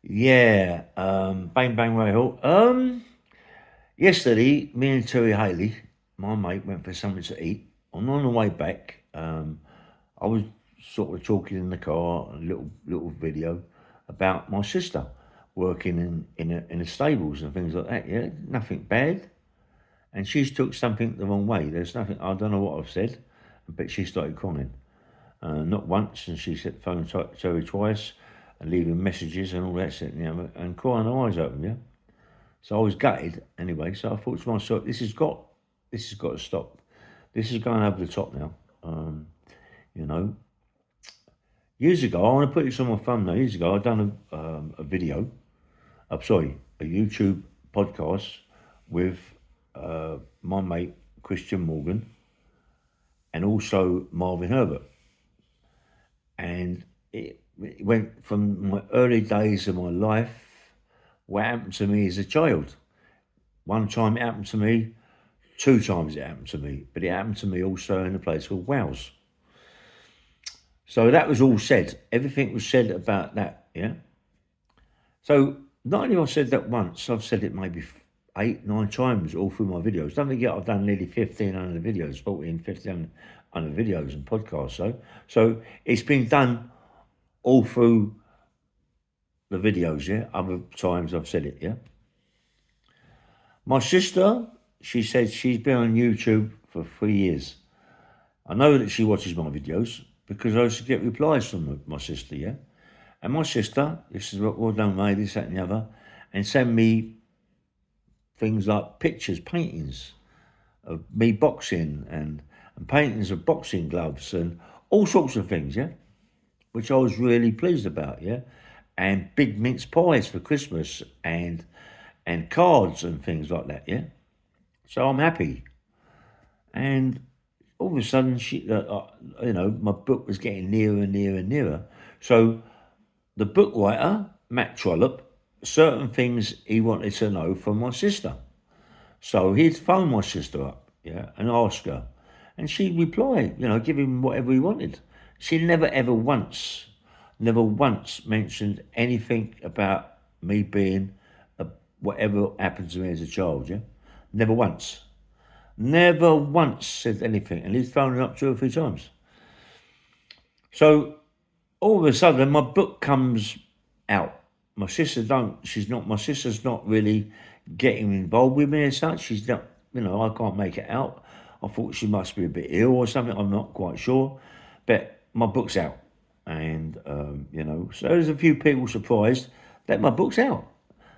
Yeah, bang bang Rahul. Yesterday, me and Terry Haley, my mate, went for something to eat. And on the way back, I was sort of talking in the car, a little video about my sister working in the stables and things like that. Yeah, nothing bad. And she's took something the wrong way. There's nothing. I don't know what I've said, but she started crying. Not once, and she said phone Terry twice, and leaving messages and all that shit, and crying her eyes open. Yeah. So I was gutted anyway. So I thought to myself, this has got to stop. This is going over the top now. Um, you know, years ago, I want to put this on my phone now. Years ago, I done a video. I'm sorry, a YouTube podcast with my mate Christian Morgan and also Marvin Herbert, and it went from my early days of my life. What happened to me as a child? One time it happened to me. Two times it happened to me, but it happened to me also in a place called Wales. So that was all said. Everything was said about that, yeah? So not only have I said that once, I've said it maybe eight, nine times all through my videos. Don't forget I've done nearly 1,500 videos, 14, 1,500 videos and podcasts. So it's been done all through the videos, yeah? Other times I've said it, yeah? My sister, she said she's been on YouTube for 3 years. I know that she watches my videos because I used to get replies from my sister, yeah? And my sister, this is what well done, mate, this, that, and the other, and send me things like pictures, paintings of me boxing and paintings of boxing gloves and all sorts of things, yeah? Which I was really pleased about, yeah? And big mince pies for Christmas and cards and things like that, yeah? So I'm happy. And all of a sudden, my book was getting nearer and nearer and nearer. So the book writer, Matt Trollope, certain things he wanted to know from my sister. So he'd phone my sister up, yeah, and ask her. And she'd reply, give him whatever he wanted. She never once mentioned anything about me being whatever happened to me as a child, yeah? Never once. Never once said anything. And he's phoned her up two or three times. So all of a sudden my book comes out. My sister's not really getting involved with me as such. She's not, I can't make it out. I thought she must be a bit ill or something. I'm not quite sure. But my book's out. And, so there's a few people surprised that my book's out.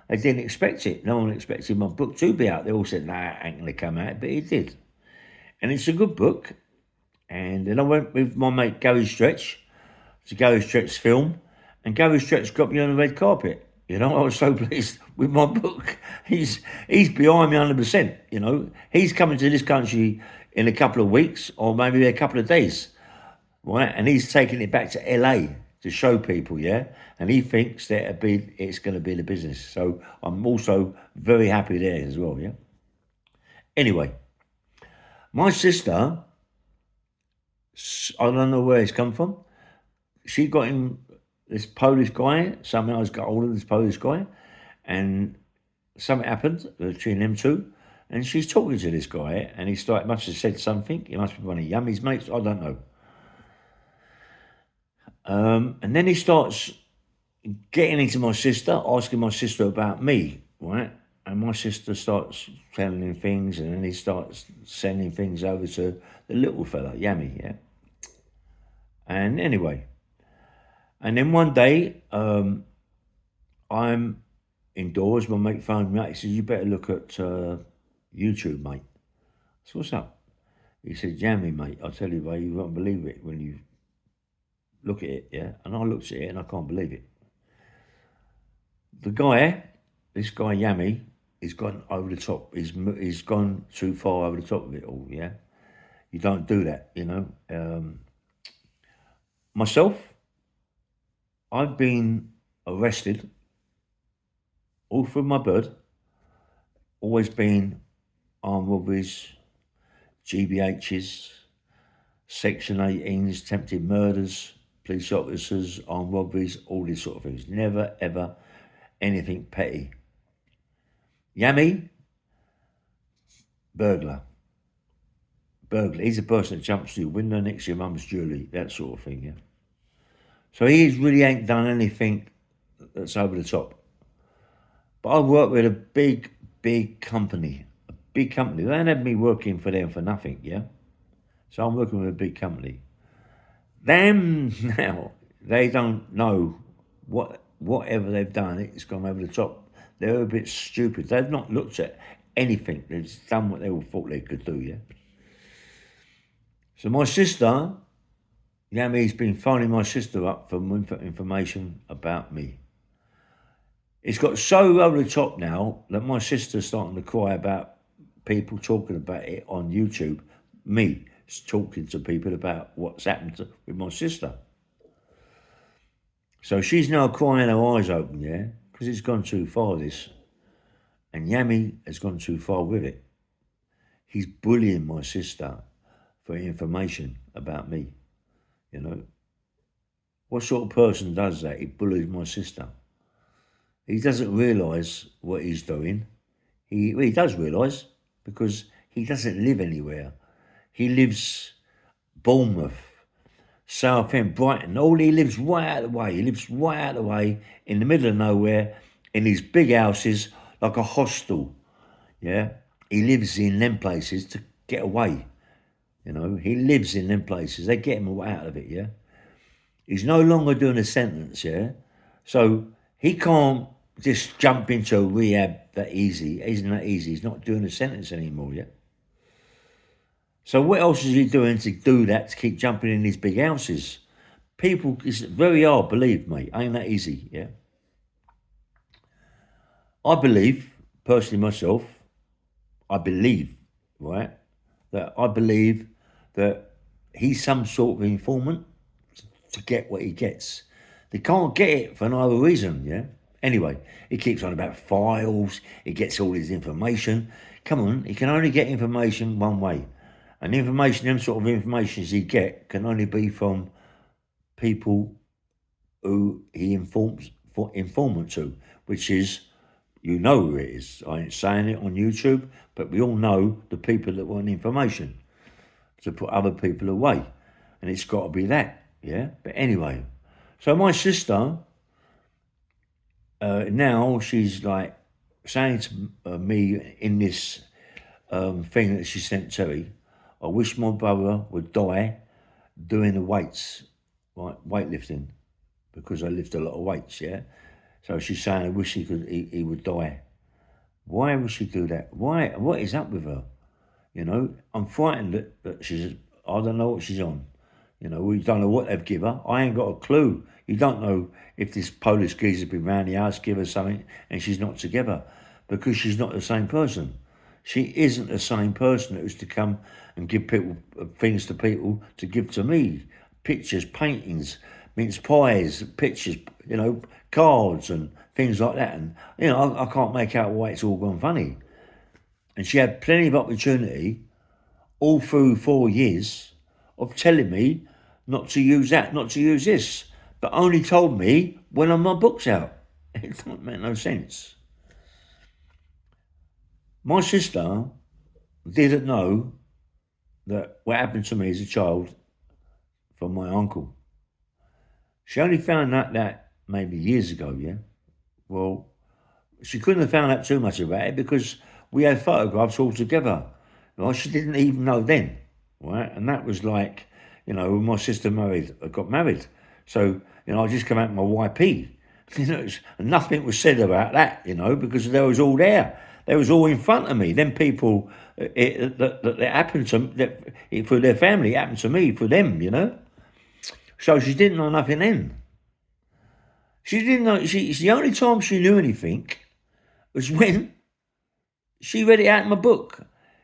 They didn't expect it. No one expected my book to be out. They all said, nah, it ain't going to come out. But it did. And it's a good book. And then I went with my mate Gary Stretch to Gary Stretch's film, and Gary Stretch got me on the red carpet. I was so pleased with my book. He's behind me 100%. He's coming to this country in a couple of weeks or maybe a couple of days, right? And he's taking it back to LA to show people, yeah. And he thinks that it's going to be the business. So I'm also very happy there as well, yeah. Anyway, my sister, I don't know where it's come from. She got him this Polish guy. Somehow I got hold of this Polish guy, and something happened between them two. And she's talking to this guy, and must have said something. He must be one of Yammy's mates. I don't know. And then he starts getting into my sister, asking my sister about me, right? And my sister starts telling him things, and then he starts sending things over to the little fella, Yammy, yeah. And anyway, and then one day, I'm indoors. My mate phoned me up. He said, "You better look at YouTube, mate." So what's up? He said, "Jammy, mate. I'll tell you, why you won't believe it when you look at it, yeah." And I looked at it and I can't believe it. This guy Yammy, he's gone over the top. He's gone too far over the top of it all, yeah. You don't do that. Myself, I've been arrested all through my bird, always been armed robberies, GBHs, Section 18s, attempted murders, police officers, armed robberies, all these sort of things. Never, ever. anything petty. Yammy, burglar. Burglar. He's a person that jumps through your window next to your mum's jewellery, that sort of thing, yeah. So he really ain't done anything that's over the top. But I work with a big company. A big company. They don't have me working for them for nothing, yeah? So I'm working with a big company. Them now, they don't know whatever they've done, it's gone over the top. They're a bit stupid. They've not looked at anything. They've just done what they all thought they could do, yeah? So my sister, Yammy's been phoning my sister up for information about me. It's got so over the top now that my sister's starting to cry about people talking about it on YouTube. Me talking to people about what's happened with my sister. So she's now crying her eyes open, yeah? Because it's gone too far, this. And Yammy has gone too far with it. He's bullying my sister for information about me, you know? What sort of person does that? He bullies my sister. He doesn't realise what he's doing. He does realise because he doesn't live anywhere. He lives Bournemouth, Southend, Brighton. He lives right out of the way. He lives right out of the way in the middle of nowhere in these big houses like a hostel, yeah? He lives in them places to get away, you know? He lives in them places. They get him out of it, yeah? He's no longer doing a sentence, yeah? So he can't just jump into a rehab that easy. It isn't that easy. He's not doing a sentence anymore, yeah? So what else is he doing to do that, to keep jumping in these big houses? People, it's very hard, believe me. Ain't that easy, yeah? I believe, personally myself, right, that I believe that he's some sort of informant to get what he gets. They can't get it for no other reason, yeah? Anyway, he keeps on about files, he gets all his information. Come on, he can only get information one way. And the information, them sort of informations he get can only be from people who he informant to, which is, you know who it is. I ain't saying it on YouTube, but we all know the people that want information to put other people away. And it's got to be that, yeah? But anyway, so my sister, now she's like saying to me in this thing that she sent Terry, I wish my brother would die doing the weights, right, weightlifting, because I lift a lot of weights, yeah? So she's saying, I wish he would die. Why would she do that? Why? What is up with her? You know, I'm frightened that she's, I don't know what she's on. You know, we don't know what they've given her. I ain't got a clue. You don't know if this Polish geezer's been round the house, give her something, and she's not together, because she's not the same person. She isn't the same person that used to come and give people things to people to give to me. Pictures, paintings, mince pies, pictures, you know, cards and things like that. And, you know, I can't make out why it's all gone funny. And she had plenty of opportunity all through 4 years of telling me not to use that, not to use this, but only told me when my book's out. It don't make no sense. My sister didn't know that what happened to me as a child from my uncle. She only found out that maybe years ago, yeah? Well, she couldn't have found out too much about it because we had photographs all together. Well, she didn't even know then, right? And that was like, you know, when my sister got married. So, you know, I just come out my YP. You know, nothing was said about that, you know, because they was all there. They was all in front of me. Them people, that happened to that for their family, it happened to me, for them, you know. So she didn't know nothing then. She didn't know. It's the only time she knew anything was when she read it out in my book.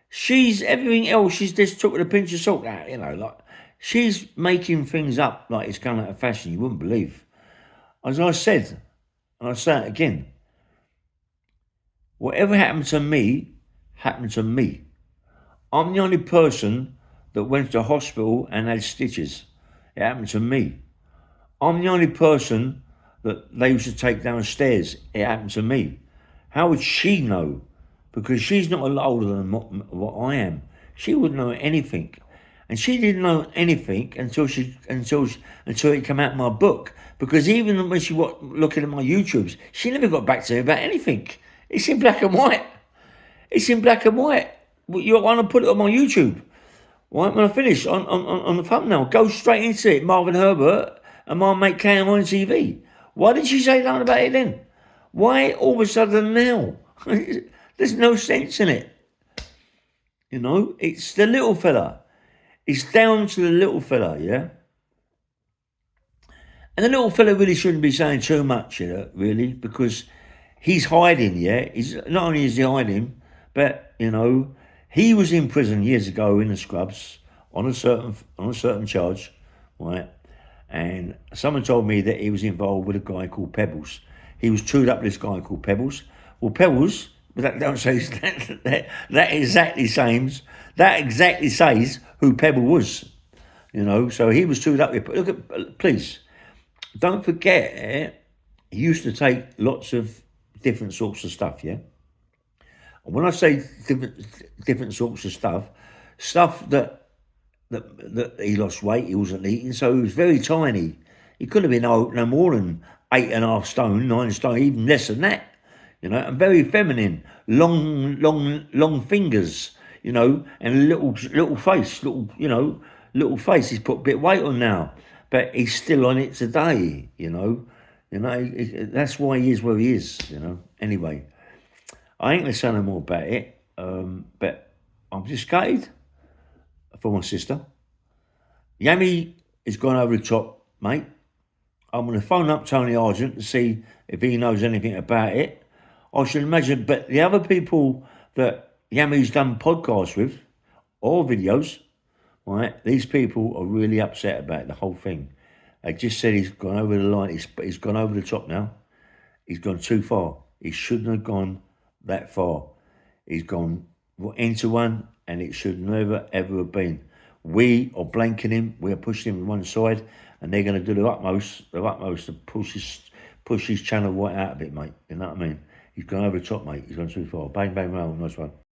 She's everything else. She's just took with a pinch of salt out, you know, like she's making things up like it's coming out of fashion. You wouldn't believe. As I said, and I say it again, whatever happened to me, happened to me. I'm the only person that went to hospital and had stitches. It happened to me. I'm the only person that they used to take downstairs. It happened to me. How would she know? Because she's not a lot older than what I am. She wouldn't know anything, and she didn't know anything until it came out in my book. Because even when she was looking at my YouTubes, she never got back to me about anything. It's in black and white. It's in black and white. You want to put it on my YouTube? Right, when I finish on the thumbnail, go straight into it. Marvin Herbert and my mate Cam on TV. Why did she say nothing about it then? Why all of a sudden now? There's no sense in it. You know, it's the little fella. It's down to the little fella, yeah? And the little fella really shouldn't be saying too much, really, because he's hiding, yeah? He's not only is he hiding, but, he was in prison years ago in the scrubs on a certain charge, right? And someone told me that he was involved with a guy called Pebbles. He was chewed up with this guy called Pebbles. Well, Pebbles, that don't say that exactly says who Pebble was. So he was chewed up with. Look at, please, don't forget, he used to take lots of different sorts of stuff, yeah. And when I say different sorts of stuff that he lost weight, he wasn't eating, so he was very tiny. He could have been no more than 8.5 stone, 9 stone, even less than that. And very feminine, long fingers, and little face, little face. He's put a bit of weight on now, but he's still on it today. That's why he is where he is. Anyway, I ain't gonna say no more about it. But I'm just gutted for my sister. Yammy has gone over the top, mate. I'm going to phone up Tony Argent to see if he knows anything about it. I should imagine, but the other people that Yammy's done podcasts with, or videos, right, these people are really upset about the whole thing. They just said he's gone over the line. He's gone over the top now. He's gone too far. He shouldn't have gone that far. He's gone into one, and it should never, ever have been. We are blanking him. We are pushing him to one side, and they're going to do the utmost to push his channel right out of it, mate. You know what I mean? He's gone over the top, mate. He's gone too far. Bang, bang, roll. Nice one.